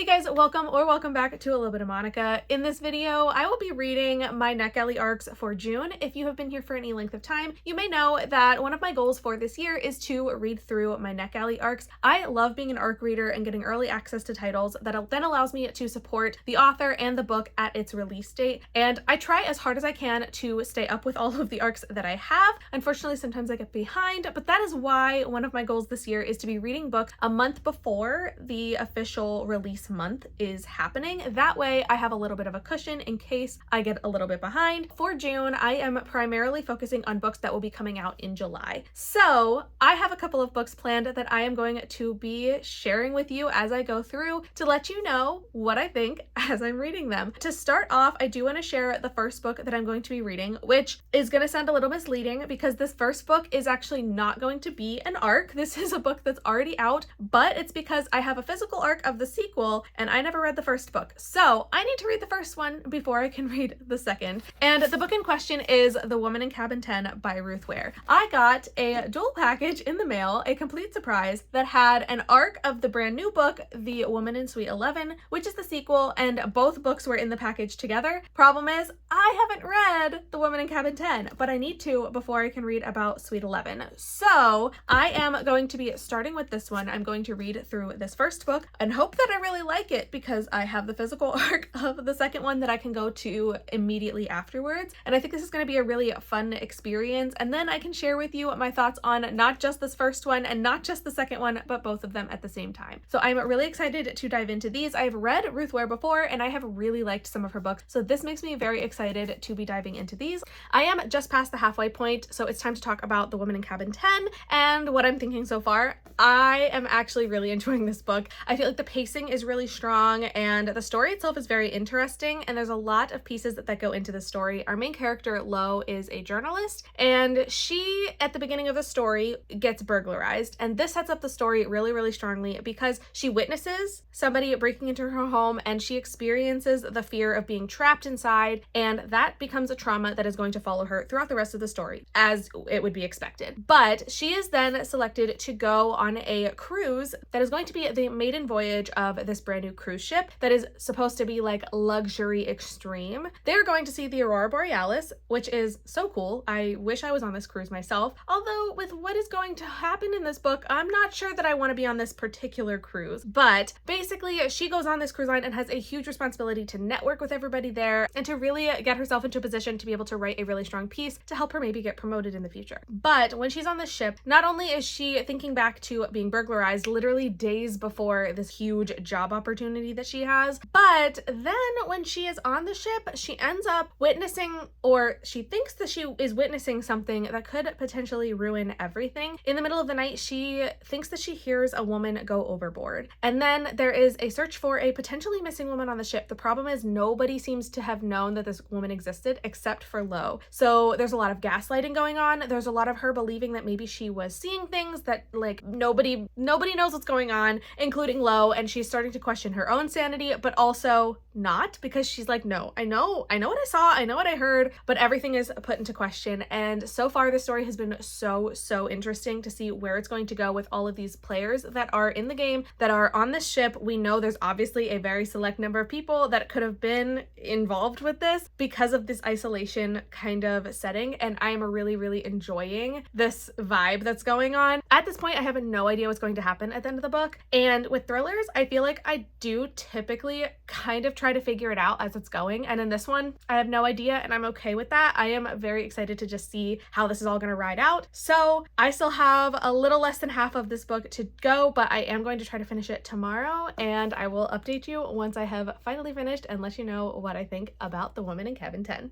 guys, welcome back to A Little Bit of Monica. In this video, I will be reading my NetGalley arcs for June. If you have been here for any length of time, you may know that one of my goals for this year is to read through my NetGalley arcs. I love being an arc reader and getting early access to titles that then allows me to support the author and the book at its release date. And I try as hard as I can to stay up with all of the arcs that I have. Unfortunately, sometimes I get behind, but that is why one of my goals this year is to be reading books a month before the official release month is happening. That way I have a little bit of a cushion in case I get a little bit behind. For June, I am primarily focusing on books that will be coming out in July. So I have a couple of books planned that I am going to be sharing with you as I go through to let you know what I think as I'm reading them. To start off, I do want to share the first book that I'm going to be reading, which is going to sound a little misleading because this first book is actually not going to be an arc. This is a book that's already out, but it's because I have a physical arc of the sequel and I never read the first book. So I need to read the first one before I can read the second. And the book in question is The Woman in Cabin 10 by Ruth Ware. I got a dual package in the mail, a complete surprise, that had an arc of the brand new book, The Woman in Suite 11, which is the sequel, and both books were in the package together. Problem is, I haven't read The Woman in Cabin 10, but I need to before I can read about Suite 11. So I am going to be starting with this one. I'm going to read through this first book and hope that I really like it because I have the physical arc of the second one that I can go to immediately afterwards. And I think this is going to be a really fun experience. And then I can share with you my thoughts on not just this first one and not just the second one, but both of them at the same time. So I'm really excited to dive into these. I've read Ruth Ware before and I have really liked some of her books. So this makes me very excited to be diving into these. I am just past the halfway point, so it's time to talk about The Woman in Cabin 10 and what I'm thinking so far. I am actually really enjoying this book. I feel like the pacing is really strong and the story itself is very interesting, and there's a lot of pieces that go into the story. Our main character, Lo, is a journalist, and she, at the beginning of the story, gets burglarized, and this sets up the story really, really strongly because she witnesses somebody breaking into her home and she experiences the fear of being trapped inside, and that becomes a trauma that is going to follow her throughout the rest of the story, as it would be expected. But she is then selected to go on a cruise that is going to be the maiden voyage of this brand new cruise ship that is supposed to be like luxury extreme. They're going to see the Aurora Borealis, which is so cool. I wish I was on this cruise myself. Although with what is going to happen in this book, I'm not sure that I want to be on this particular cruise. But basically, she goes on this cruise line and has a huge responsibility to network with everybody there and to really get herself into a position to be able to write a really strong piece to help her maybe get promoted in the future. But when she's on the ship, not only is she thinking back to being burglarized literally days before this huge job opportunity that she has, but then when she is on the ship, she ends up witnessing, or she thinks that she is witnessing something that could potentially ruin everything. In the middle of the night, she thinks that she hears a woman go overboard. And then there is a search for a potentially missing woman on the ship. The problem is nobody seems to have known that this woman existed except for Lo. So there's a lot of gaslighting going on. There's a lot of her believing that maybe she was seeing things that like nobody knows what's going on, including Lo, and she's starting to question her own sanity, but also not, because she's like, no, I know what I saw, I know what I heard, but everything is put into question. And so far the story has been so interesting to see where it's going to go with all of these players that are in the game, that are on this ship. We know there's obviously a very select number of people that could have been involved with this because of this isolation kind of setting, and I am really enjoying this vibe that's going on. At this point, I have no idea what's going to happen at the end of the book, and with thrillers, I feel like I do typically kind of try to figure it out as it's going, and in this one, I have no idea, and I'm okay with that. I am very excited to just see how this is all going to ride out. So I still have a little less than half of this book to go, but I am going to try to finish it tomorrow, and I will update you once I have finally finished and let you know what I think about The Woman in Cabin 10.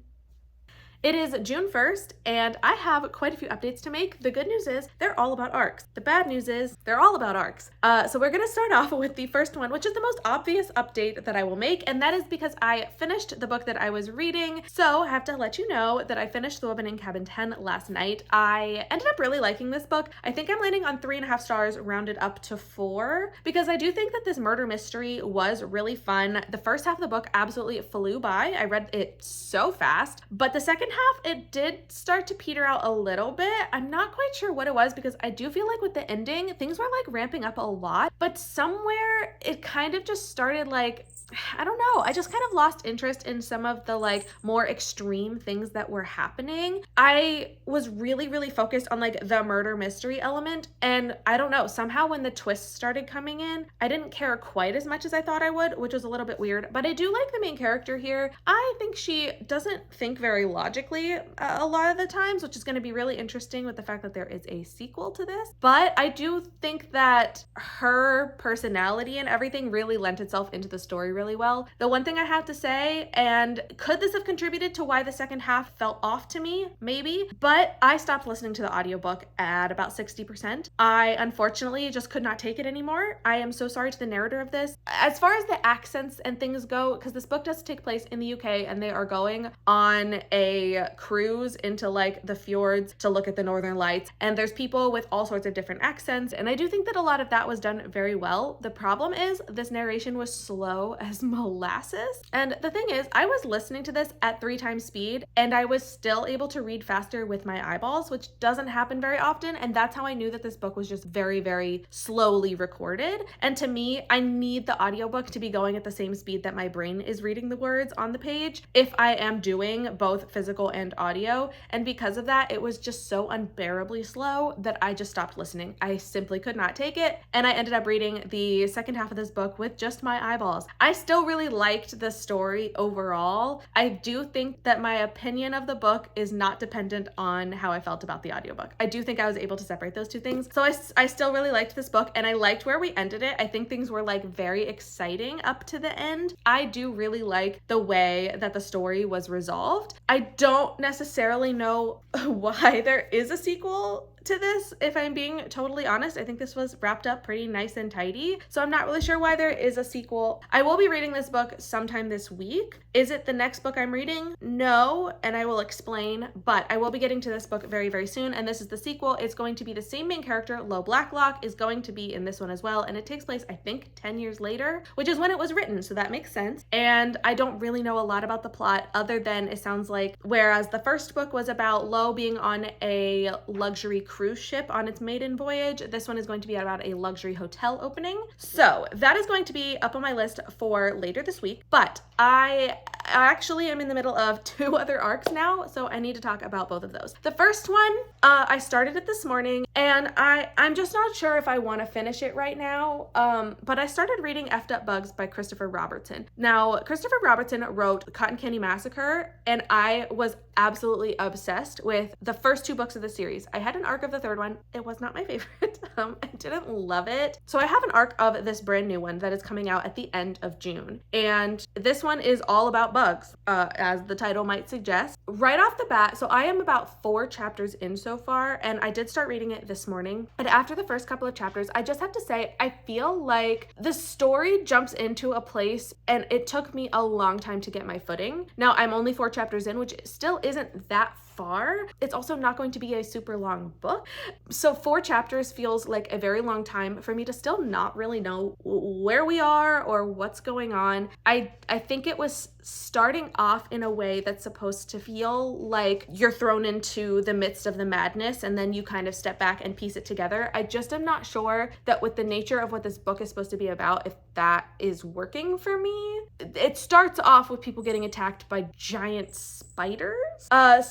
It is June 1st, and I have quite a few updates to make. The good news is they're all about arcs. The bad news is they're all about arcs. So we're gonna start off with the first one, which is the most obvious update that I will make, and that is because I finished the book that I was reading. So I have to let you know that I finished The Woman in Cabin 10 last night. I ended up really liking this book. I think I'm landing on 3.5 stars rounded up to 4, because I do think that this murder mystery was really fun. The first half of the book absolutely flew by. I read it so fast, but the second half, it did start to peter out a little bit. I'm not quite sure what it was because I do feel like with the ending, things were like ramping up a lot, but somewhere it kind of just started like, I don't know, I just kind of lost interest in some of the like more extreme things that were happening. I was really focused on like the murder mystery element, and I don't know, somehow when the twists started coming in, I didn't care quite as much as I thought I would, which was a little bit weird. But I do like the main character here. I think she doesn't think very logically a lot of the times, which is going to be really interesting with the fact that there is a sequel to this. But I do think that her personality and everything really lent itself into the story really well. The one thing I have to say, and could this have contributed to why the second half felt off to me? Maybe, but I stopped listening to the audiobook at about 60%. I unfortunately just could not take it anymore. I am so sorry to the narrator of this. As far as the accents and things go, because this book does take place in the UK and they are going on a cruise into like the fjords to look at the northern lights, and there's people with all sorts of different accents, and I do think that a lot of that was done very well. The problem is this narration was slow as molasses, and the thing is, I was listening to this at 3 times speed and I was still able to read faster with my eyeballs, which doesn't happen very often, and that's how I knew that this book was just very slowly recorded. And to me, I need the audiobook to be going at the same speed that my brain is reading the words on the page if I am doing both physical and audio, and because of that, it was just so unbearably slow that I just stopped listening. I simply could not take it, and I ended up reading the second half of this book with just my eyeballs. I still really liked the story overall. I do think that my opinion of the book is not dependent on how I felt about the audiobook. I do think I was able to separate those two things. So I still really liked this book, and I liked where we ended it. I think things were like very exciting up to the end. I do really like the way that the story was resolved. I don't necessarily know why there is a sequel to this, if I'm being totally honest. I think this was wrapped up pretty nice and tidy, so I'm not really sure why there is a sequel. I will be reading this book sometime this week. Is it the next book I'm reading? No, and I will explain, but I will be getting to this book very soon, and this is the sequel. It's going to be the same main character. Lo Blacklock is going to be in this one as well, and it takes place, I think, 10 years later, which is when it was written, so that makes sense. And I don't really know a lot about the plot other than it sounds like, whereas the first book was about Lo being on a luxury cruise ship on its maiden voyage, this one is going to be about a luxury hotel opening. So that is going to be up on my list for later this week, but I actually am in the middle of 2 other arcs now, so I need to talk about both of those. The first one, I started it this morning, and I'm just not sure if I want to finish it right now, but I started reading Effed Up Bugs by Christopher Robertson. Now, Christopher Robertson wrote Cotton Candy Massacre, and I was absolutely obsessed with the first 2 books of the series. I had an arc of the third one. It was not my favorite. I didn't love it. So I have an arc of this brand new one that is coming out at the end of June, and this one is all about bugs, as the title might suggest. Right off the bat, so I am about 4 chapters in so far, and I did start reading it this morning, and after the first couple of chapters, I just have to say, I feel like the story jumps into a place, and it took me a long time to get my footing. Now, I'm only 4 chapters in, which still isn't that far. It's also not going to be a super long book. So 4 chapters feels like a very long time for me to still not really know where we are or what's going on. I think it was starting off in a way that's supposed to feel like you're thrown into the midst of the madness and then you kind of step back and piece it together. I just am not sure that with the nature of what this book is supposed to be about, if that is working for me. It starts off with people getting attacked by giant spiders.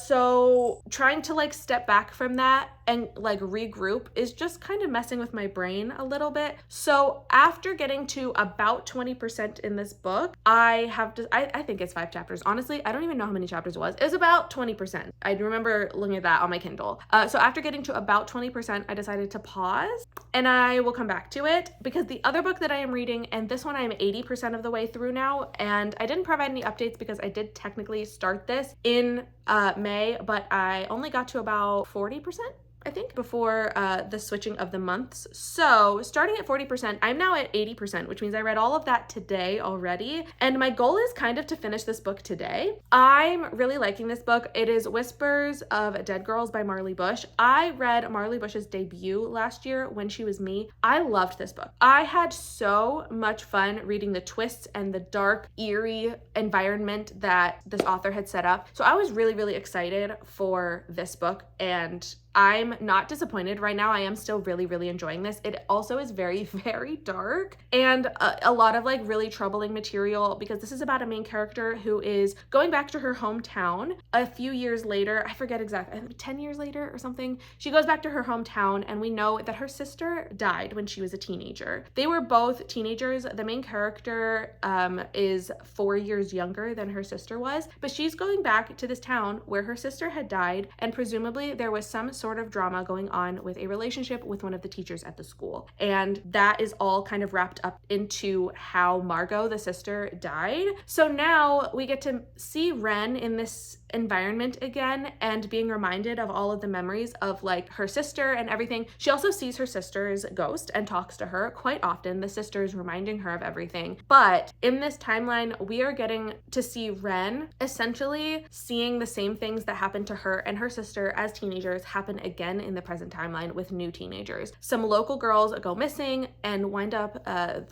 So trying to like step back from that and like regroup is just kind of messing with my brain a little bit. So after getting to about 20% in this book, I think it's 5 chapters. Honestly, I don't even know how many chapters it was. It was about 20%. I remember looking at that on my Kindle. So after getting to about 20%, I decided to pause, and I will come back to it because the other book that I am reading, and this one I am 80% of the way through now, and I didn't provide any updates because I did technically start this in May, but I only got to about 40%. I think, before the switching of the months. So starting at 40%, I'm now at 80%, which means I read all of that today already. And my goal is kind of to finish this book today. I'm really liking this book. It is Whispers of Dead Girls by Marley Bush. I read Marley Bush's debut last year, When She Was Me. I loved this book. I had so much fun reading the twists and the dark, eerie environment that this author had set up. So I was really, really excited for this book, and I'm not disappointed right now. I am still really, really enjoying this. It also is very, very dark and a lot of like really troubling material, because this is about a main character who is going back to her hometown a few years later. I forget exactly, 10 years later or something. She goes back to her hometown, and we know that her sister died when she was a teenager. They were both teenagers. The main character is 4 years younger than her sister was, but she's going back to this town where her sister had died, and presumably there was some sort of drama going on with a relationship with one of the teachers at the school. And that is all kind of wrapped up into how Margot, the sister, died. So now we get to see Wren in this environment again and being reminded of all of the memories of like her sister and everything. She also sees her sister's ghost and talks to her quite often. The sister is reminding her of everything. But in this timeline, we are getting to see Wren essentially seeing the same things that happened to her and her sister as teenagers happen again in the present timeline with new teenagers. Some local girls go missing and wind up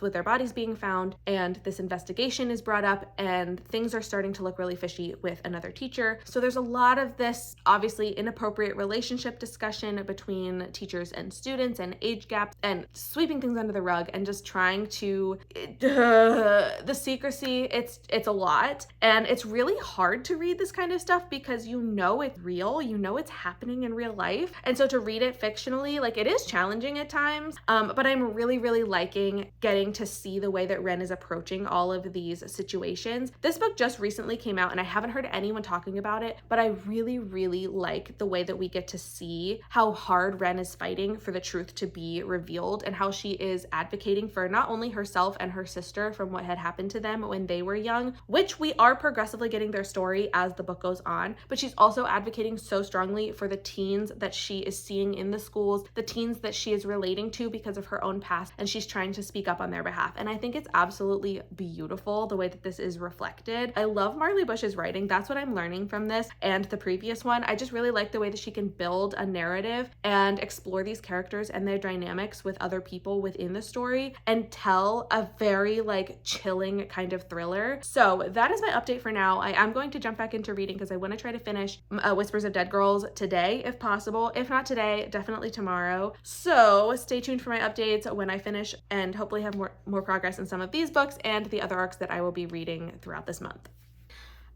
with their bodies being found, and this investigation is brought up, and things are starting to look really fishy with another teacher. So there's a lot of this obviously inappropriate relationship discussion between teachers and students, and age gaps, and sweeping things under the rug, and just trying to the secrecy. It's a lot, and it's really hard to read this kind of stuff because you know it's real, you know it's happening in real life, and so to read it fictionally, like, it is challenging at times, but I'm really, really liking getting to see the way that Wren is approaching all of these situations. This book just recently came out, and I haven't heard anyone talking about it, but I really, really like the way that we get to see how hard Wren is fighting for the truth to be revealed, and how she is advocating for not only herself and her sister from what had happened to them when they were young, which we are progressively getting their story as the book goes on, but she's also advocating so strongly for the teens that she is seeing in the schools, the teens that she is relating to because of her own past, and she's trying to speak up on their behalf. And I think it's absolutely beautiful the way that this is reflected. I love Marley Bush's writing. That's what I'm learning from this and the previous one. I just really like the way that she can build a narrative and explore these characters and their dynamics with other people within the story and tell a very like chilling kind of thriller. So that is my update for now. I am going to jump back into reading because I want to try to finish Whispers of Dead Girls today if possible. If not today, definitely tomorrow. So stay tuned for my updates when I finish, and hopefully have more progress in some of these books and the other arcs that I will be reading throughout this month.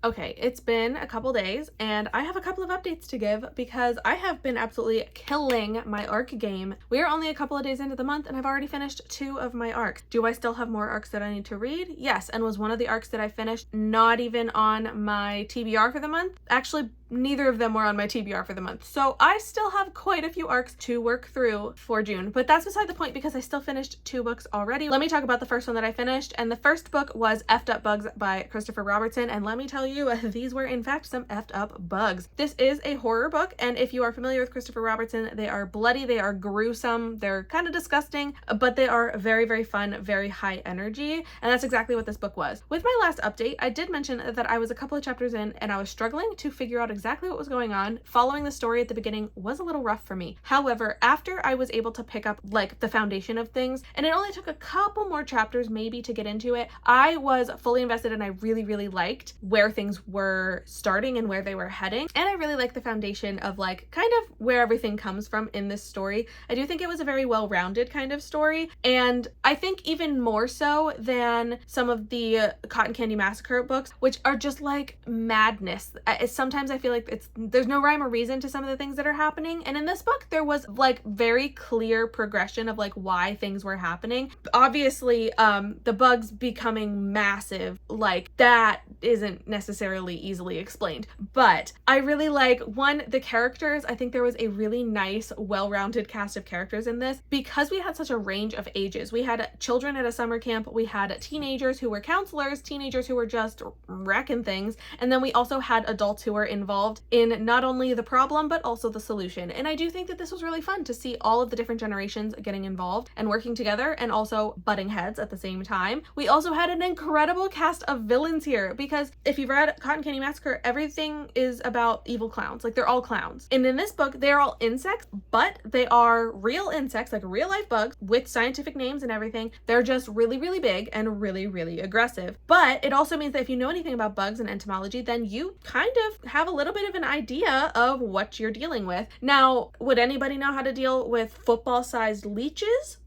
Okay, it's been a couple days and I have a couple of updates to give because I have been absolutely killing my arc game. We are only a couple of days into the month and I've already finished 2 of my arcs. Do I still have more arcs that I need to read? Yes, and was one of the arcs that I finished not even on my TBR for the month? Actually, neither of them were on my TBR for the month. So I still have quite a few arcs to work through for June, but that's beside the point because I still finished 2 books already. Let me talk about the first one that I finished, and the first book was Effed Up Bugs by Christopher Robertson, and let me tell you, these were in fact some effed up bugs. This is a horror book, and if you are familiar with Christopher Robertson, they are bloody, they are gruesome, they're kind of disgusting, but they are very, very fun, very high energy, and that's exactly what this book was. With my last update, I did mention that I was a couple of chapters in and I was struggling to figure out exactly what was going on. Following the story at the beginning was a little rough for me. However, after I was able to pick up like the foundation of things, and it only took a couple more chapters maybe to get into it, I was fully invested and I really, really liked where things were starting and where they were heading. And I really like the foundation of like kind of where everything comes from in this story. I do think it was a very well-rounded kind of story. And I think even more so than some of the Cotton Candy Massacre books, which are just like madness. Sometimes I feel like there's no rhyme or reason to some of the things that are happening. And in this book, there was like very clear progression of like why things were happening. Obviously, the bugs becoming massive, like that isn't necessarily easily explained. But I really like, one, the characters. I think there was a really nice, well-rounded cast of characters in this because we had such a range of ages. We had children at a summer camp, we had teenagers who were counselors, teenagers who were just wrecking things, and then we also had adults who were involved involved in not only the problem, but also the solution. And I do think that this was really fun to see all of the different generations getting involved and working together and also butting heads at the same time. We also had an incredible cast of villains here, because if you've read Cotton Candy Massacre, everything is about evil clowns. Like, they're all clowns. And in this book, they're all insects, but they are real insects, like real life bugs with scientific names and everything. They're just really, really big and really, really aggressive. But it also means that if you know anything about bugs and entomology, then you kind of have a little bit of an idea of what you're dealing with. Now, would anybody know how to deal with football-sized leeches?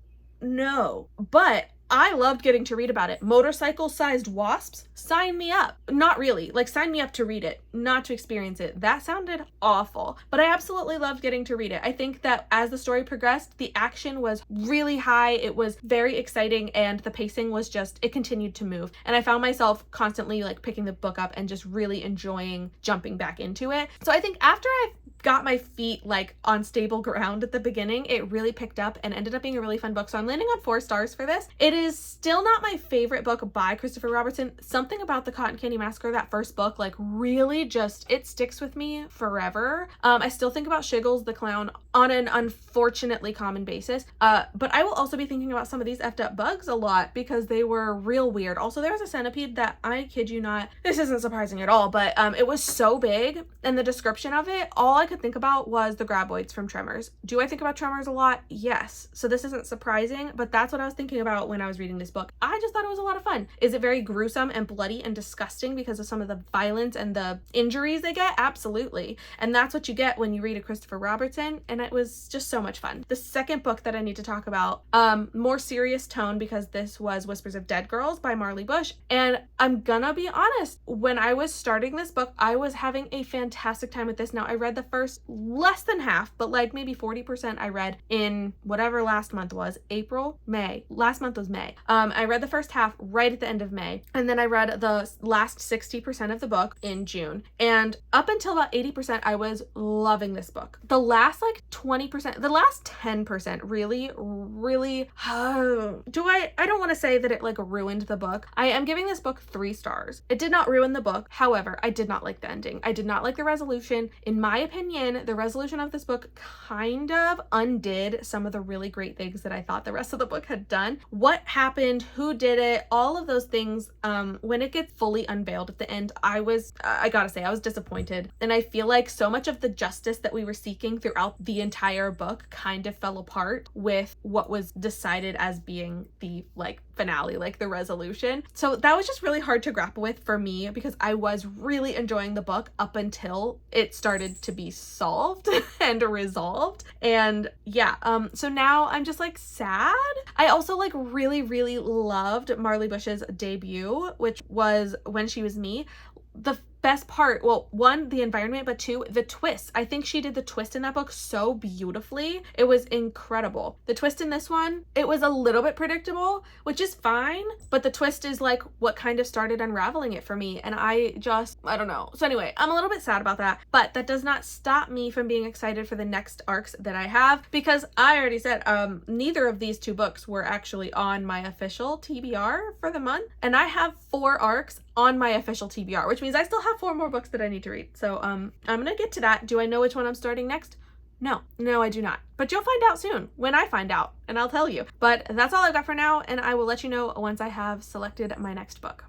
No. But I loved getting to read about it. Motorcycle-sized wasps? Sign me up. Not really. Like, sign me up to read it, not to experience it. That sounded awful. But I absolutely loved getting to read it. I think that as the story progressed, the action was really high. It was very exciting, and the pacing was just, it continued to move. And I found myself constantly like picking the book up and just really enjoying jumping back into it. So I think after I got my feet like on stable ground at the beginning, it really picked up and ended up being a really fun book. So I'm landing on 4 stars for this. It is still not my favorite book by Christopher Robertson. Something about the Cotton Candy Massacre, that first book, like really just, it sticks with me forever. I still think about Shiggles the clown on an unfortunately common basis. But I will also be thinking about some of these effed up bugs a lot because they were real weird. Also, there was a centipede that, I kid you not, this isn't surprising at all, but it was so big, and the description of it, all I could think about was the graboids from Tremors. Do I think about Tremors a lot? Yes. So this isn't surprising, but that's what I was thinking about when I was reading this book. I just thought it was a lot of fun. Is it very gruesome and bloody and disgusting because of some of the violence and the injuries they get? Absolutely. And that's what you get when you read a Christopher Robertson, and it was just so much fun. The second book that I need to talk about, more serious tone, because this was Whispers of Dead Girls by Marley Bush. And I'm gonna be honest, when I was starting this book, I was having a fantastic time with this. Now, I read the first less than half, but like maybe 40% I read in whatever last month was, April, May. Last month was May. I read the first half right at the end of May, and then I read the last 60% of the book in June. And up until about 80%, I was loving this book. The last like 20%, the last 10% really, I don't want to say that it like ruined the book. I am giving this book 3 stars. It did not ruin the book. However, I did not like the ending. I did not like the resolution. In my opinion, the resolution of this book kind of undid some of the really great things that I thought the rest of the book had done. What happened, who did it, all of those things, when it gets fully unveiled at the end, I gotta say, I was disappointed. And I feel like so much of the justice that we were seeking throughout the entire book kind of fell apart with what was decided as being the like finale, like the resolution. So that was just really hard to grapple with for me, because I was really enjoying the book up until it started to be solved and resolved. And yeah, so now I'm just like sad. I also like really loved Marley Bush's debut, which was When She Was Me. The best part, well, 1, the environment, but 2, the twist. I think she did the twist in that book so beautifully. It was incredible. The twist in this one, it was a little bit predictable, which is fine, but the twist is like what kind of started unraveling it for me, and I don't know. So anyway, I'm a little bit sad about that, but that does not stop me from being excited for the next arcs that I have, because I already said neither of these 2 books were actually on my official TBR for the month, and I have 4 arcs on my official TBR, which means I still have 4 more books that I need to read. So I'm gonna get to that. Do I know which one I'm starting next? No, I do not. But you'll find out soon when I find out, and I'll tell you. But that's all I've got for now, and I will let you know once I have selected my next book.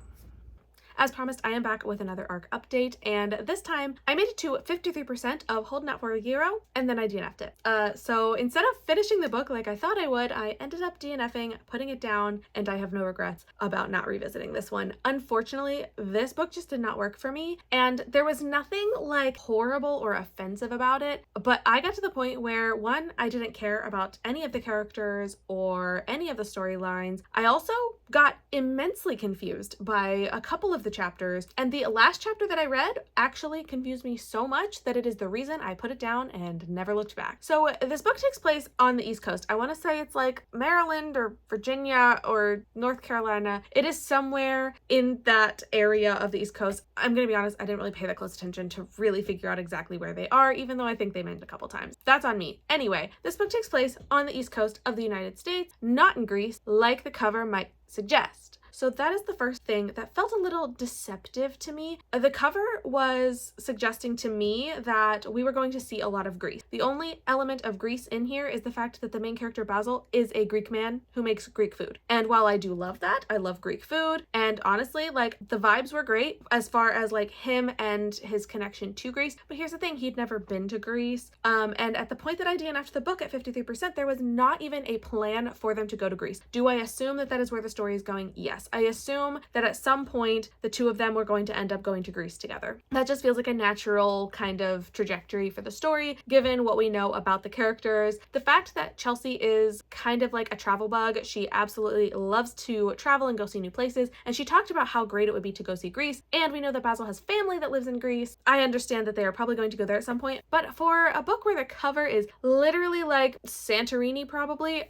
As promised, I am back with another ARC update, and this time I made it to 53% of Holding Out for a Hero, and then I DNF'd it. So instead of finishing the book like I thought I would, I ended up DNFing, putting it down, and I have no regrets about not revisiting this one. Unfortunately, this book just did not work for me, and there was nothing like horrible or offensive about it, but I got to the point where, 1, I didn't care about any of the characters or any of the storylines. I also got immensely confused by a couple of the chapters, and the last chapter that I read actually confused me so much that it is the reason I put it down and never looked back. So this book takes place on the East Coast. I want to say it's like Maryland or Virginia or North Carolina. It is somewhere in that area of the East Coast. I'm gonna be honest, I didn't really pay that close attention to really figure out exactly where they are, even though I think they mentioned a couple times. That's on me. Anyway, this book takes place on the East Coast of the United States, not in Greece, like the cover might suggest. So that is the first thing that felt a little deceptive to me. The cover was suggesting to me that we were going to see a lot of Greece. The only element of Greece in here is the fact that the main character Basil is a Greek man who makes Greek food. And while I do love that, I love Greek food, and honestly, like, the vibes were great as far as like him and his connection to Greece. But here's the thing, he'd never been to Greece. And at the point that I DNF'd the book at 53%, there was not even a plan for them to go to Greece. Do I assume that that is where the story is going? Yes. I assume that at some point the two of them were going to end up going to Greece together. That just feels like a natural kind of trajectory for the story, given what we know about the characters. The fact that Chelsea is kind of like a travel bug. She absolutely loves to travel and go see new places, and she talked about how great it would be to go see Greece, and we know that Basil has family that lives in Greece. I understand that they are probably going to go there at some point, but for a book where the cover is literally like Santorini probably,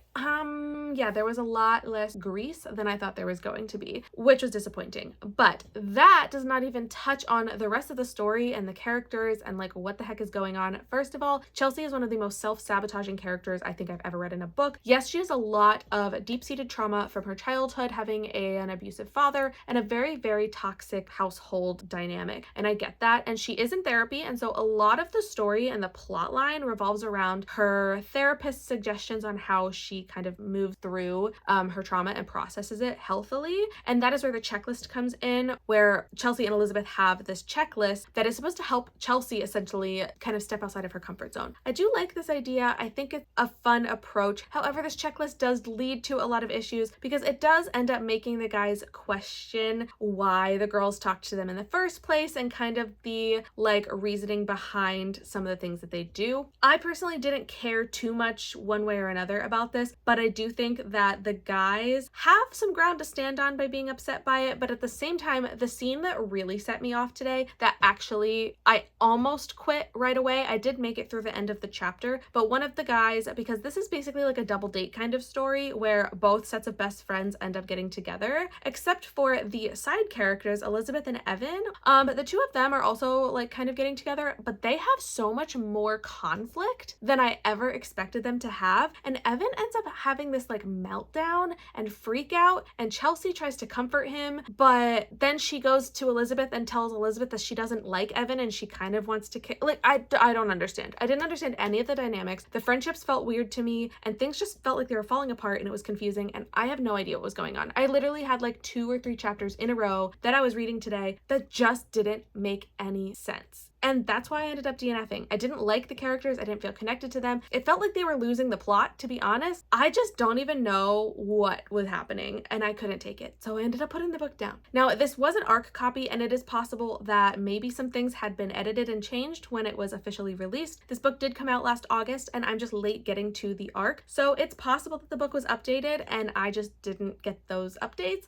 yeah, there was a lot less Greece than I thought there was going to be, which was disappointing. But that does not even touch on the rest of the story and the characters and like what the heck is going on. First of all, Chelsea is one of the most self-sabotaging characters I think I've ever read in a book. Yes, she has a lot of deep-seated trauma from her childhood, having an abusive father and a very, very toxic household dynamic. And I get that. And she is in therapy. And so a lot of the story and the plot line revolves around her therapist's suggestions on how she kind of moves through her trauma and processes it healthily. And that is where the checklist comes in, where Chelsea and Elizabeth have this checklist that is supposed to help Chelsea essentially kind of step outside of her comfort zone. I do like this idea. I think it's a fun approach. However, this checklist does lead to a lot of issues because it does end up making the guys question why the girls talked to them in the first place and kind of the like reasoning behind some of the things that they do. I personally didn't care too much one way or another about this, but I do think that the guys have some ground to stand on by being upset by it. But at the same time, the scene that really set me off today, that actually I almost quit right away. I did make it through the end of the chapter, but one of the guys, because this is basically like a double date kind of story where both sets of best friends end up getting together, except for the side characters, Elizabeth and Evan. The two of them are also like kind of getting together, but they have so much more conflict than I ever expected them to have. And Evan ends up having this like meltdown and freak out, and Chelsea tries to comfort him, but then she goes to Elizabeth and tells Elizabeth that she doesn't like Evan and she kind of wants to like, I don't understand. I didn't understand any of the dynamics. The friendships felt weird to me, and things just felt like they were falling apart, and it was confusing, and I have no idea what was going on. I literally had like 2 or 3 chapters in a row that I was reading today that just didn't make any sense. And that's why I ended up DNFing. I didn't like the characters. I didn't feel connected to them. It felt like they were losing the plot, to be honest. I just don't even know what was happening, and I couldn't take it. So I ended up putting the book down. Now, this was an ARC copy, and it is possible that maybe some things had been edited and changed when it was officially released. This book did come out last August, and I'm just late getting to the ARC. So it's possible that the book was updated, and I just didn't get those updates.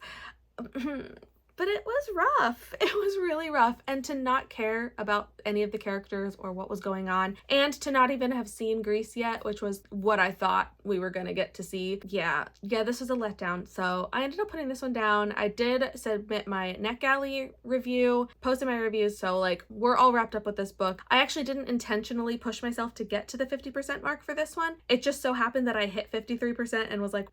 But it was rough. It was really rough. And to not care about any of the characters or what was going on, and to not even have seen Greece yet, which was what I thought we were gonna get to see. Yeah, this was a letdown. So I ended up putting this one down. I did submit my NetGalley review, posted my reviews, so like we're all wrapped up with this book. I actually didn't intentionally push myself to get to the 50% mark for this one. It just so happened that I hit 53% and was like,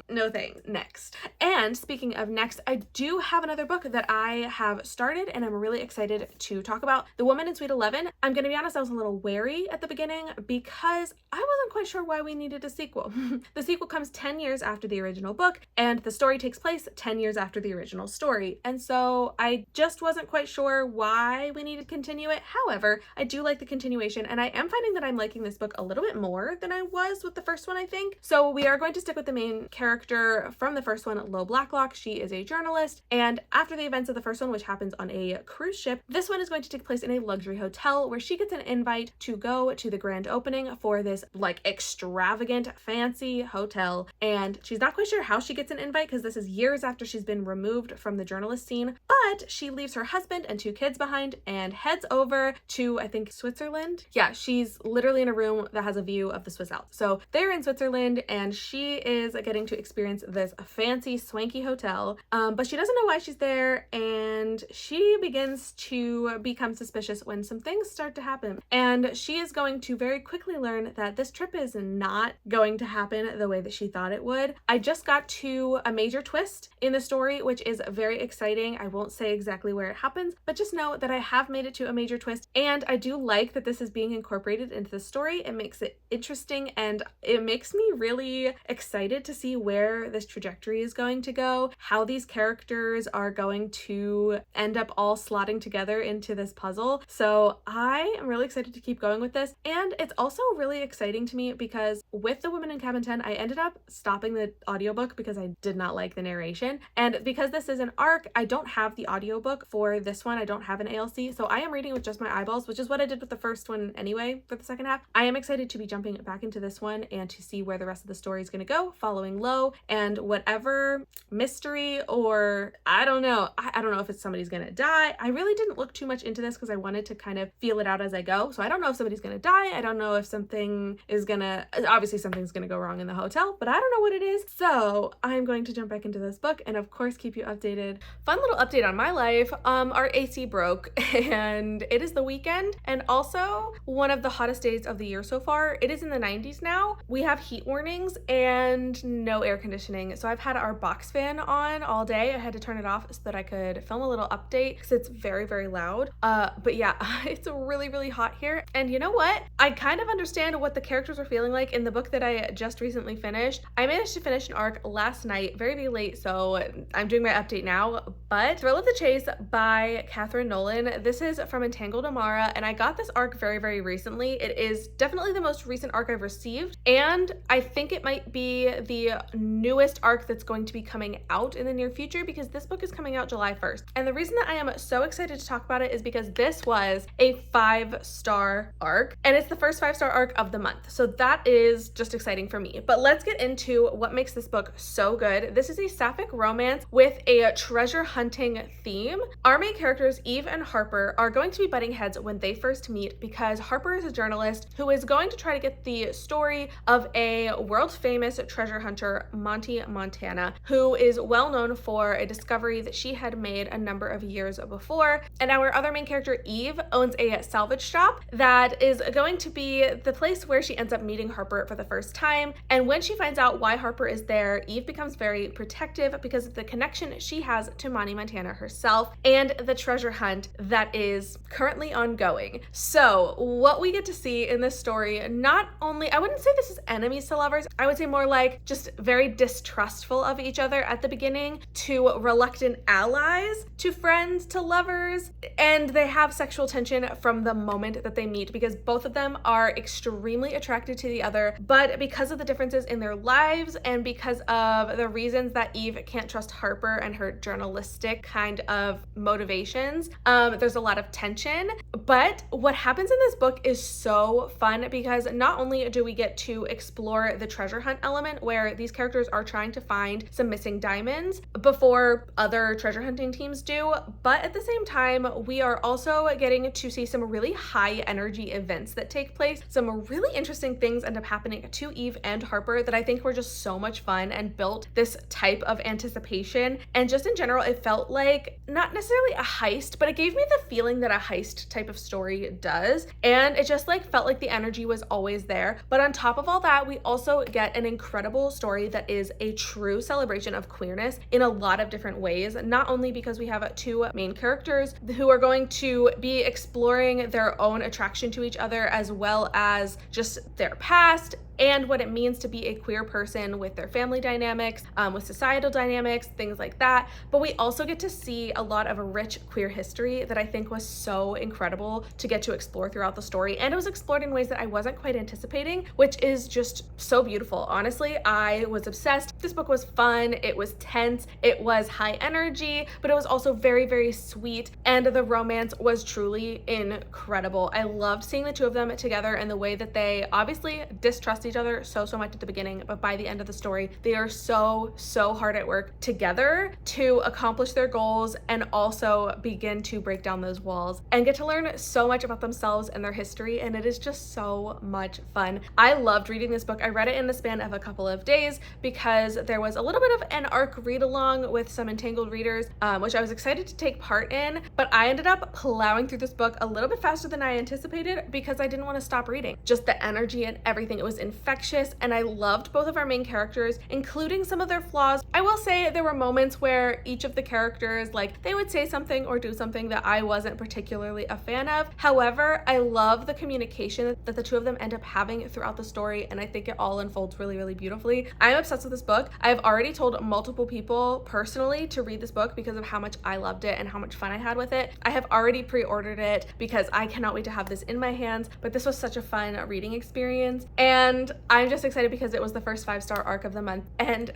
no thanks, next. And speaking of next, I do have another book that I have started and I'm really excited to talk about. The Woman in Suite 11. I'm gonna be honest, I was a little wary at the beginning because I wasn't quite sure why we needed a sequel. The sequel comes 10 years after the original book, and the story takes place 10 years after the original story. And so I just wasn't quite sure why we needed to continue it. However, I do like the continuation, and I am finding that I'm liking this book a little bit more than I was with the first one, I think. So we are going to stick with the main character from the first one, Lo Blacklock. She is a journalist, and after the events of the first one, which happens on a cruise ship, this one is going to take place in a luxury hotel where she gets an invite to go to the grand opening for this like extravagant fancy hotel, and she's not quite sure how she gets an invite because this is years after she's been removed from the journalist scene, but she leaves her husband and 2 kids behind and heads over to, I think, Switzerland. Yeah, she's literally in a room that has a view of the Swiss Alps. So they're in Switzerland and she is getting to experience this fancy swanky hotel, but she doesn't know why she's there. there, and she begins to become suspicious when some things start to happen. And she is going to very quickly learn that this trip is not going to happen the way that she thought it would. I just got to a major twist in the story, which is very exciting. I won't say exactly where it happens, but just know that I have made it to a major twist, and I do like that this is being incorporated into the story. It makes it interesting, and it makes me really excited to see where this trajectory is going to go, how these characters are going to end up all slotting together into this puzzle. So I am really excited to keep going with this, and it's also really exciting to me because with The Woman in Cabin 10, I ended up stopping the audiobook because I did not like the narration, and because this is an arc, I don't have the audiobook for this one. I don't have an ALC, so I am reading with just my eyeballs, which is what I did with the first one anyway for the second half. I am excited to be jumping back into this one and to see where the rest of the story is going to go, following Lo, and whatever mystery, or I don't know if it's somebody's gonna die. I really didn't look too much into this because I wanted to kind of feel it out as I go. So I don't know if somebody's gonna die. I don't know if something is gonna, obviously something's gonna go wrong in the hotel, but I don't know what it is. So I'm going to jump back into this book and of course keep you updated. Fun little update on my life. Our AC broke and it is the weekend, and also one of the hottest days of the year so far. It is in the 90s now. We have heat warnings and no air conditioning. So I've had our box fan on all day. I had to turn it off so that I could film a little update because it's very, very loud. But yeah, it's really, really hot here. And you know what? I kind of understand what the characters are feeling like in the book that I just recently finished. I managed to finish an arc last night, very, very late, so I'm doing my update now. But Thrill of the Chase by Catherine Nolan. This is from Entangled Amara, and I got this arc very, very recently. It is definitely the most recent arc I've received, and I think it might be the newest arc that's going to be coming out in the near future because this book is coming out July 1st. And the reason that I am so excited to talk about it is because this was a 5-star arc, and it's the first 5-star arc of the month. So that is just exciting for me. But let's get into what makes this book so good. This is a sapphic romance with a treasure hunting theme. Our main characters, Eve and Harper, are going to be butting heads when they first meet because Harper is a journalist who is going to try to get the story of a world-famous treasure hunter, Monty Montana, who is well known for a discovery that she had made a number of years before. And our other main character, Eve, owns a salvage shop that is going to be the place where she ends up meeting Harper for the first time. And when she finds out why Harper is there, Eve becomes very protective because of the connection she has to Monty Montana herself and the treasure hunt that is currently ongoing. So what we get to see in this story, not only, I wouldn't say this is enemies to lovers, I would say more like just very distrustful of each other at the beginning, to reluctant allies, to friends, to lovers, and they have sexual tension from the moment that they meet because both of them are extremely attracted to the other, but because of the differences in their lives and because of the reasons that Eve can't trust Harper and her journalistic kind of motivations, there's a lot of tension. But what happens in this book is so fun because not only do we get to explore the treasure hunt element where these characters are trying to find some missing diamonds before other treasure hunting teams do, but at the same time, we are also getting to see some really high energy events that take place. Some really interesting things end up happening to Eve and Harper that I think were just so much fun and built this type of anticipation. And just in general, it felt like not necessarily a heist, but it gave me the feeling that a heist type of story does. And it just like felt like the energy was always there. But on top of all that, we also get an incredible story that is a true celebration of queerness in a lot of different ways. Not only because we have two main characters who are going to be exploring their own attraction to each other as well as just their past and what it means to be a queer person with their family dynamics, with societal dynamics, things like that. But we also get to see a lot of a rich queer history that I think was so incredible to get to explore throughout the story. And it was explored in ways that I wasn't quite anticipating, which is just so beautiful. Honestly, I was obsessed. This book was fun. It was tense. It was high energy, but it was also very, very sweet. And the romance was truly incredible. I loved seeing the two of them together and the way that they obviously distrust trust each other so much at the beginning, but by the end of the story, they are so hard at work together to accomplish their goals and also begin to break down those walls and get to learn so much about themselves and their history, and it is just so much fun. I loved reading this book. I read it in the span of a couple of days because there was a little bit of an ARC read along with some Entangled readers, which I was excited to take part in, but I ended up plowing through this book a little bit faster than I anticipated because I didn't want to stop reading. Just the energy and everything, it was infectious, and I loved both of our main characters, including some of their flaws. I will say there were moments where each of the characters, like, they would say something or do something that I wasn't particularly a fan of. However, I love the communication that the two of them end up having throughout the story, and I think it all unfolds really beautifully. I'm obsessed with this book. I've already told multiple people personally to read this book because of how much I loved it and how much fun I had with it. I have already pre-ordered it because I cannot wait to have this in my hands, but this was such a fun reading experience, and I'm just excited because it was the first 5-star ARC of the month, and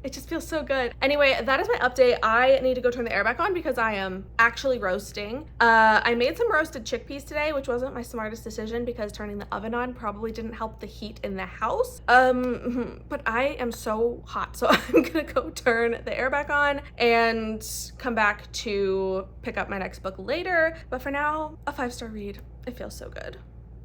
it just feels so good. Anyway, that is my update. I need to go turn the air back on because I am actually roasting. I made some roasted chickpeas today, which wasn't my smartest decision because turning the oven on probably didn't help the heat in the house. But I am so hot, so I'm gonna go turn the air back on and come back to pick up my next book later. But for now, a 5-star read. It feels so good.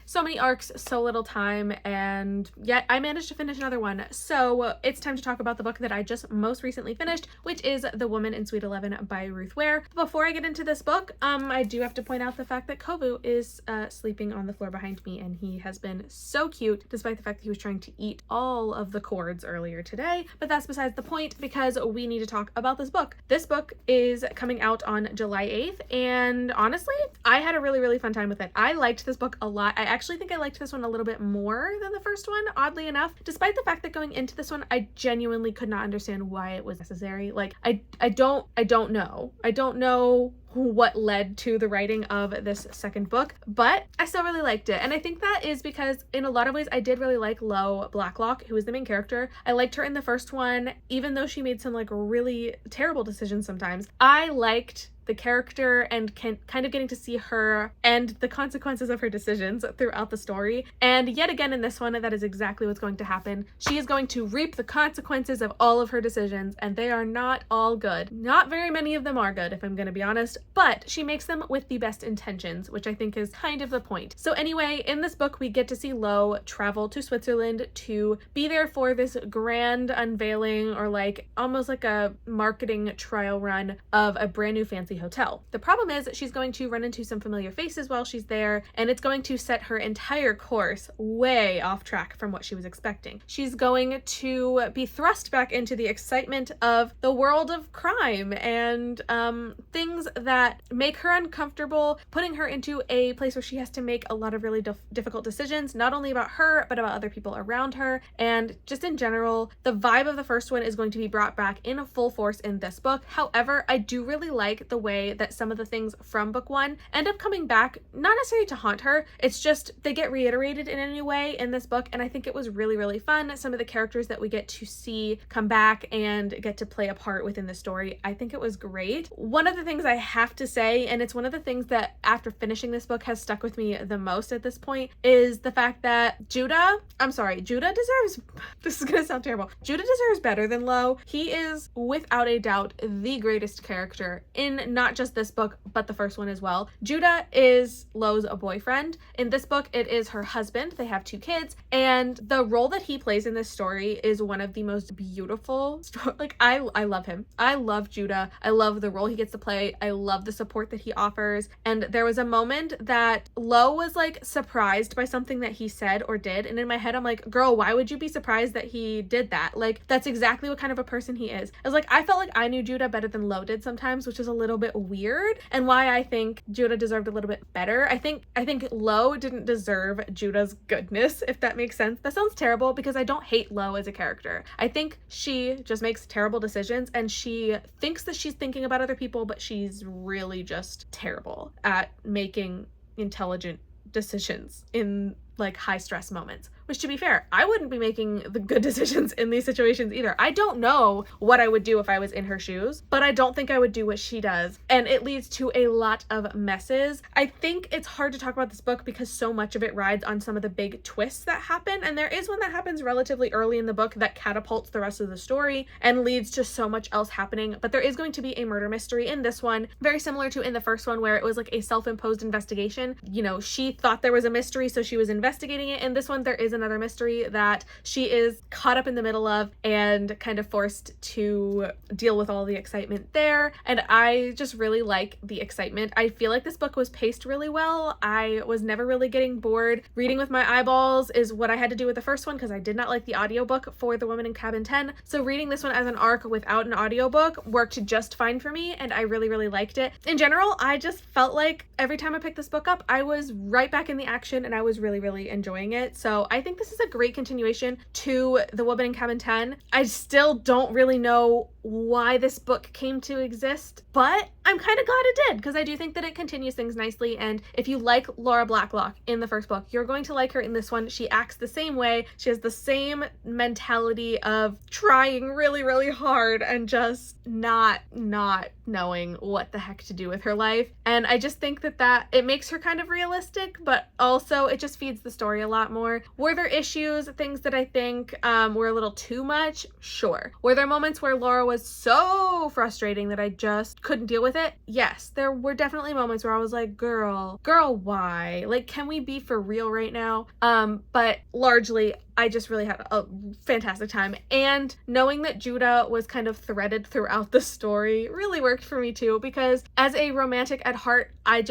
So many arcs, so little time, and yet I managed to finish another one. So it's time to talk about the book that I just most recently finished, which is The Woman in Suite 11 by Ruth Ware. Before I get into this book, I do have to point out the fact that Kovu is sleeping on the floor behind me, and he has been so cute, despite the fact that he was trying to eat all of the cords earlier today. But that's besides the point because we need to talk about this book. This book is coming out on July 8th, and honestly, I had a really fun time with it. I liked this book a lot. I actually think I liked this one a little bit more than the first one, oddly enough, despite the fact that going into this one, I genuinely could not understand why it was necessary. Like, I don't know. I don't know what led to the writing of this second book, but I still really liked it. And I think that is because in a lot of ways I did really like Lo Blacklock, who is the main character. I liked her in the first one, even though she made some like really terrible decisions sometimes. I liked the character and kind of getting to see her and the consequences of her decisions throughout the story. And yet again in this one, that is exactly what's going to happen. She is going to reap the consequences of all of her decisions, and they are not all good. Not very many of them are good, if I'm going to be honest, but she makes them with the best intentions, which I think is kind of the point. So anyway, in this book, we get to see Lo travel to Switzerland to be there for this grand unveiling, or like almost like a marketing trial run of a brand new fancy hotel. The problem is that she's going to run into some familiar faces while she's there, and it's going to set her entire course way off track from what she was expecting. She's going to be thrust back into the excitement of the world of crime and things that make her uncomfortable, putting her into a place where she has to make a lot of really difficult decisions, not only about her, but about other people around her. And just in general, the vibe of the first one is going to be brought back in full force in this book. However, I do really like the way that some of the things from book one end up coming back, not necessarily to haunt her, it's just they get reiterated in a new way in this book, and I think it was really fun. Some of the characters that we get to see come back and get to play a part within the story, I think it was great. One of the things I have to say, and it's one of the things that after finishing this book has stuck with me the most at this point, is the fact that Judah deserves, this is gonna sound terrible, Judah deserves better than Lo. He is without a doubt the greatest character in not just this book, but the first one as well. Judah is Lo's boyfriend. In this book, it is her husband. They have 2 kids, and the role that he plays in this story is one of the most beautiful like I love him. I love Judah. I love the role he gets to play. I love the support that he offers. And there was a moment that Lo was like surprised by something that he said or did, and in my head I'm like, girl, why would you be surprised that he did that? Like, that's exactly what kind of a person he is. I was like, I felt like I knew Judah better than Lo did sometimes, which is a little bit weird, and why I think Judah deserved a little bit better. I think Lo didn't deserve Judah's goodness, if that makes sense. That sounds terrible because I don't hate Lo as a character. I think she just makes terrible decisions, and she thinks that she's thinking about other people, but she's really just terrible at making intelligent decisions in like high stress moments, which, to be fair, I wouldn't be making the good decisions in these situations either. I don't know what I would do if I was in her shoes, but I don't think I would do what she does. And it leads to a lot of messes. I think it's hard to talk about this book because so much of it rides on some of the big twists that happen. And there is one that happens relatively early in the book that catapults the rest of the story and leads to so much else happening. But there is going to be a murder mystery in this one, very similar to in the first one where it was like a self-imposed investigation. You know, she thought there was a mystery, so she was investigating it. In this one, there is another mystery that she is caught up in the middle of and kind of forced to deal with all the excitement there. And I just really like the excitement. I feel like this book was paced really well. I was never really getting bored. Reading with my eyeballs is what I had to do with the first one because I did not like the audiobook for The Woman in Cabin 10. So reading this one as an ARC without an audiobook worked just fine for me, and I really, really liked it. In general, I just felt like every time I picked this book up, I was right back in the action and I was really, really enjoying it. So I think this is a great continuation to The Woman in Cabin 10. I still don't really know why this book came to exist, but I'm kind of glad it did because I do think that it continues things nicely. And if you like Laura Blacklock in the first book, you're going to like her in this one. She acts the same way. She has the same mentality of trying really, really hard and just not knowing what the heck to do with her life. And I just think that it makes her kind of realistic, but also it just feeds the story a lot more. Were there issues, things that I think were a little too much? Sure. Were there moments where Laura was so frustrating that I just couldn't deal with it? Yes, there were definitely moments where I was like, girl, why? Like, can we be for real right now? But largely, I just really had a fantastic time. And knowing that Judah was kind of threaded throughout the story really worked for me too, because as a romantic at heart, I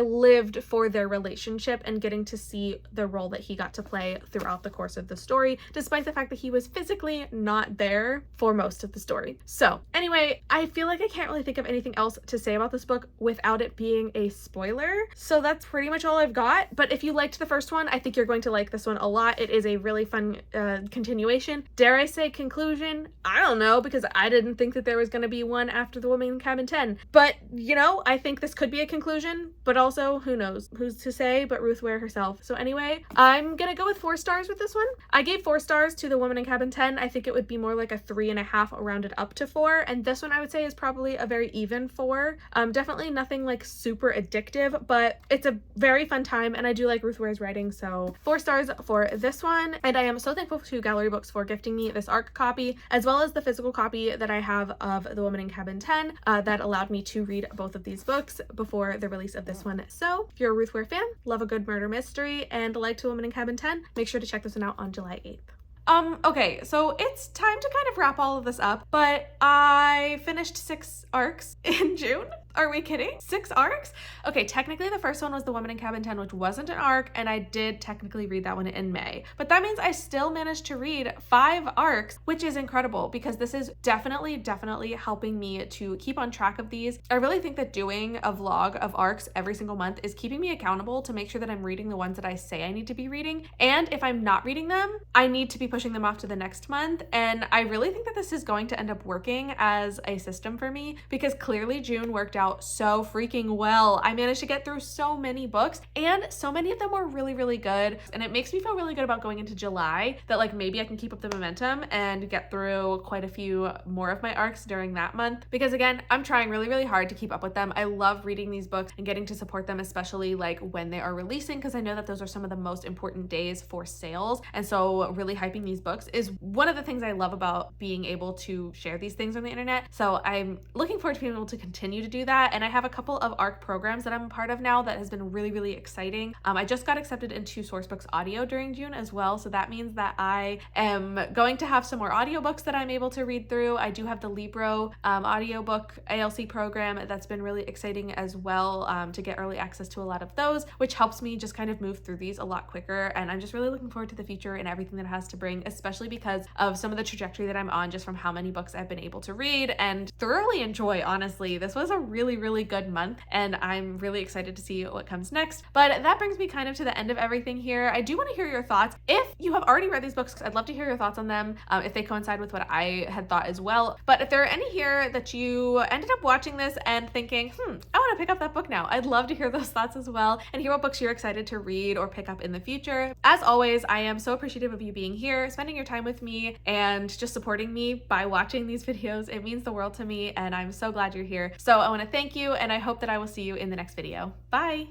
lived for their relationship and getting to see the role that he got to play throughout the course of the story, despite the fact that he was physically not there for most of the story. So anyway, I feel like I can't really think of anything else to say about this book without it being a spoiler. So that's pretty much all I've got. But if you liked the first one, I think you're going to like this one a lot. It is a really fun continuation. Dare I say conclusion? I don't know, because I didn't think that there was going to be one after The Woman in Cabin 10. But, you know, I think this could be a conclusion, but also, who knows? Who's to say but Ruth Ware herself. So anyway, I'm gonna go with 4 stars with this one. I gave 4 stars to The Woman in Cabin 10. I think it would be more like a 3.5 rounded up to 4. And this one I would say is probably a very even 4. Definitely nothing like super addictive, but it's a very fun time and I do like Ruth Ware's writing. So 4 stars for this one. And I am so thankful to Gallery Books for gifting me this ARC copy, as well as the physical copy that I have of The Woman in Cabin 10 that allowed me to read both of these books before the release of this one. So if you're a Ruth Ware fan, love a good murder mystery, and liked The Woman in Cabin 10, make sure to check this one out on July 8th. Okay, so it's time to kind of wrap all of this up, but I finished 6 ARCs in June. Are we kidding? 6 ARCs? Okay, technically the first one was The Woman in Cabin 10, which wasn't an ARC, and I did technically read that one in May. But that means I still managed to read 5 ARCs, which is incredible because this is definitely helping me to keep on track of these. I really think that doing a vlog of ARCs every single month is keeping me accountable to make sure that I'm reading the ones that I say I need to be reading. And if I'm not reading them, I need to be pushing them off to the next month. And I really think that this is going to end up working as a system for me because clearly June worked out so freaking well. I managed to get through so many books and so many of them were really, really good. And it makes me feel really good about going into July that like maybe I can keep up the momentum and get through quite a few more of my ARCs during that month. Because again, I'm trying really, really hard to keep up with them. I love reading these books and getting to support them, especially like when they are releasing, because I know that those are some of the most important days for sales. And so really hyping these books is one of the things I love about being able to share these things on the internet. So I'm looking forward to being able to continue to do that. And I have a couple of ARC programs that I'm a part of now that has been really, really exciting. I just got accepted into Sourcebooks Audio during June as well. So that means that I am going to have some more audiobooks that I'm able to read through. I do have the Libro audiobook ALC program that's been really exciting as well to get early access to a lot of those, which helps me just kind of move through these a lot quicker. And I'm just really looking forward to the future and everything that it has to bring, especially because of some of the trajectory that I'm on just from how many books I've been able to read and thoroughly enjoy. Honestly, this was a really really, really good month, and I'm really excited to see what comes next. But that brings me kind of to the end of everything here. I do want to hear your thoughts. If you have already read these books, I'd love to hear your thoughts on them, if they coincide with what I had thought as well. But if there are any here that you ended up watching this and thinking, I want to pick up that book now, I'd love to hear those thoughts as well and hear what books you're excited to read or pick up in the future. As always, I am so appreciative of you being here, spending your time with me, and just supporting me by watching these videos. It means the world to me, and I'm so glad you're here. So I want to thank you, and I hope that I will see you in the next video. Bye!